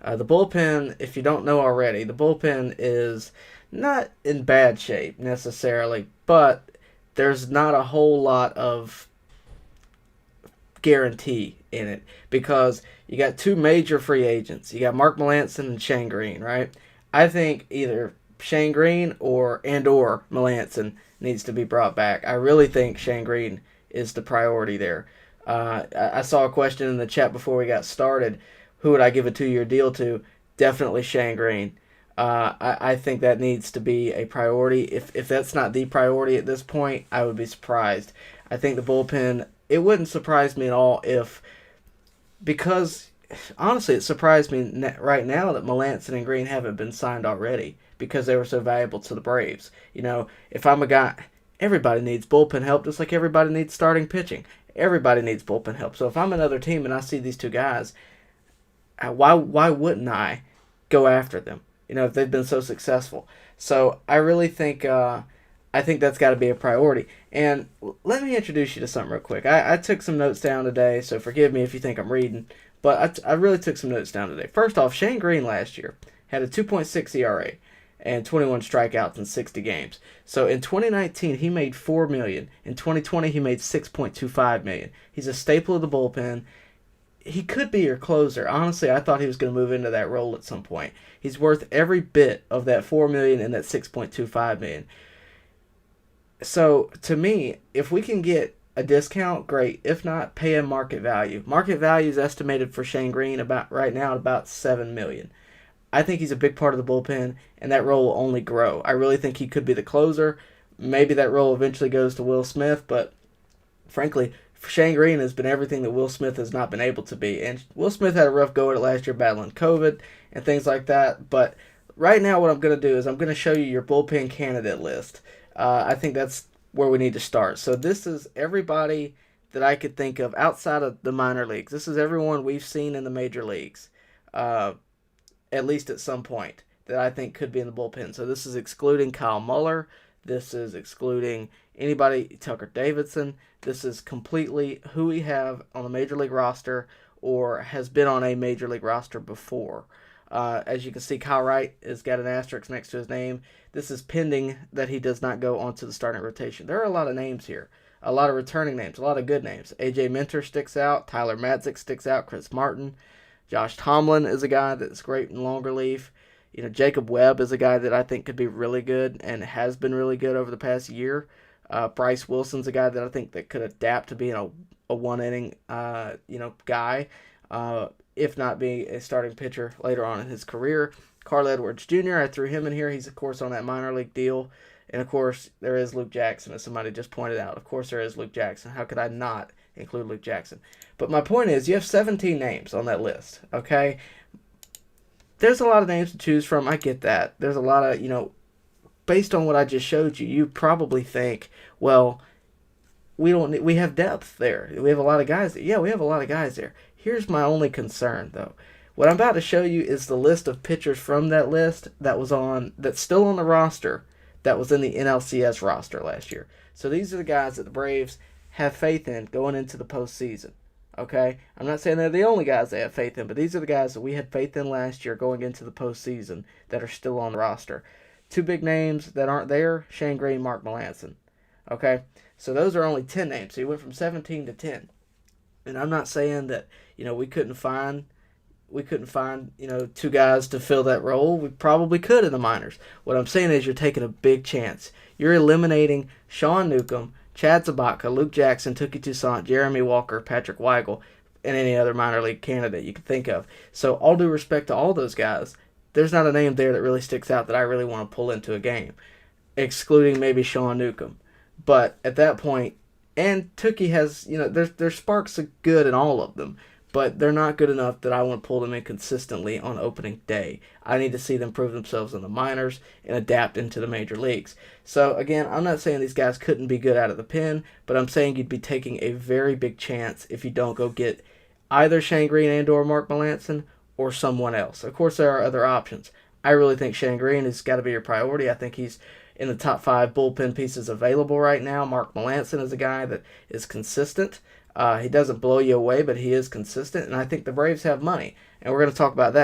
The bullpen, if you don't know already, the bullpen is not in bad shape necessarily, but there's not a whole lot of guarantee in it because you got two major free agents. You got Mark Melancon and Shane Greene, right? I think either Shane Greene or Melancon needs to be brought back. I really think Shane Greene is the priority there. I saw a question in the chat before we got started. Who would I give a 2-year deal to? Definitely Shane Greene. I think that needs to be a priority. If that's not the priority at this point, I would be surprised. I think the bullpen. It wouldn't surprise me at all if, because honestly, it surprised me right now that Melancon and Green haven't been signed already because they were so valuable to the Braves. If I'm a guy, everybody needs bullpen help just like everybody needs starting pitching. Everybody needs bullpen help. So if I'm another team and I see these two guys, why wouldn't I go after them? If they've been so successful. So I really think I think that's got to be a priority. And let me introduce you to something real quick. I took some notes down today, so forgive me if you think I'm reading, but I really took some notes down today. First off, Shane Greene last year had a 2.6 ERA and 21 strikeouts in 60 games. So in 2019 he made $4 million. In 2020 he made $6.25 million. He's a staple of the bullpen. He could be your closer. Honestly, I thought he was going to move into that role at some point. He's worth every bit of that $4 million and that $6.25 million. So to me, if we can get a discount, great. If not, pay him market value. Market value is estimated for Shane Greene about right now at about $7 million. I think he's a big part of the bullpen, and that role will only grow. I really think he could be the closer. Maybe that role eventually goes to Will Smith, but frankly, Shane Greene has been everything that Will Smith has not been able to be. And Will Smith had a rough go at it last year battling COVID and things like that. But right now what I'm going to do is I'm going to show you your bullpen candidate list. I think that's where we need to start. So this is everybody that I could think of outside of the minor leagues. This is everyone we've seen in the major leagues, at least at some point, that I think could be in the bullpen. So this is excluding Kyle Muller. This is excluding anybody, Tucker Davidson. This is completely who we have on the major league roster or has been on a major league roster before. As you can see, Kyle Wright has got an asterisk next to his name. This is pending that he does not go onto the starting rotation. There are a lot of names here, a lot of returning names, a lot of good names. AJ Minter sticks out. Tyler Matzik sticks out. Chris Martin. Josh Tomlin is a guy that's great in long relief. Jacob Webb is a guy that I think could be really good and has been really good over the past year. Bryce Wilson's a guy that I think that could adapt to being a one-inning, guy, if not being a starting pitcher later on in his career. Carl Edwards Jr., I threw him in here. He's, of course, on that minor league deal. And, of course, there is Luke Jackson, as somebody just pointed out. Of course, there is Luke Jackson. How could I not include Luke Jackson? But my point is, you have 17 names on that list, okay? There's a lot of names to choose from. I get that. There's a lot of, based on what I just showed you, you probably think, well, we have depth there. We have a lot of guys there. Yeah, we have a lot of guys there. Here's my only concern, though. What I'm about to show you is the list of pitchers from that list that's still on the roster that was in the NLCS roster last year. So these are the guys that the Braves have faith in going into the postseason. Okay? I'm not saying they're the only guys they have faith in, but these are the guys that we had faith in last year going into the postseason that are still on the roster. Two big names that aren't there, Shane Greene, Mark Melancon. Okay? So those are only 10 names. So you went from 17 to 10. And I'm not saying that, we couldn't find, two guys to fill that role. We probably could in the minors. What I'm saying is you're taking a big chance. You're eliminating Sean Newcomb, Chad Zabatka, Luke Jackson, Touki Toussaint, Jeremy Walker, Patrick Weigel, and any other minor league candidate you could think of. So all due respect to all those guys, there's not a name there that really sticks out that I really want to pull into a game, excluding maybe Sean Newcomb. But at that point, and Touki has, there's sparks of good in all of them, but they're not good enough that I want to pull them in consistently on opening day. I need to see them prove themselves in the minors and adapt into the major leagues. So again, I'm not saying these guys couldn't be good out of the pen, but I'm saying you'd be taking a very big chance if you don't go get either Shane Greene and or Mark Melancon or someone else. Of course, there are other options. I really think Shane Greene has got to be your priority. I think he's in the top 5 bullpen pieces available right now. Mark Melancon is a guy that is consistent. He doesn't blow you away, but he is consistent, and I think the Braves have money, and we're going to talk about that.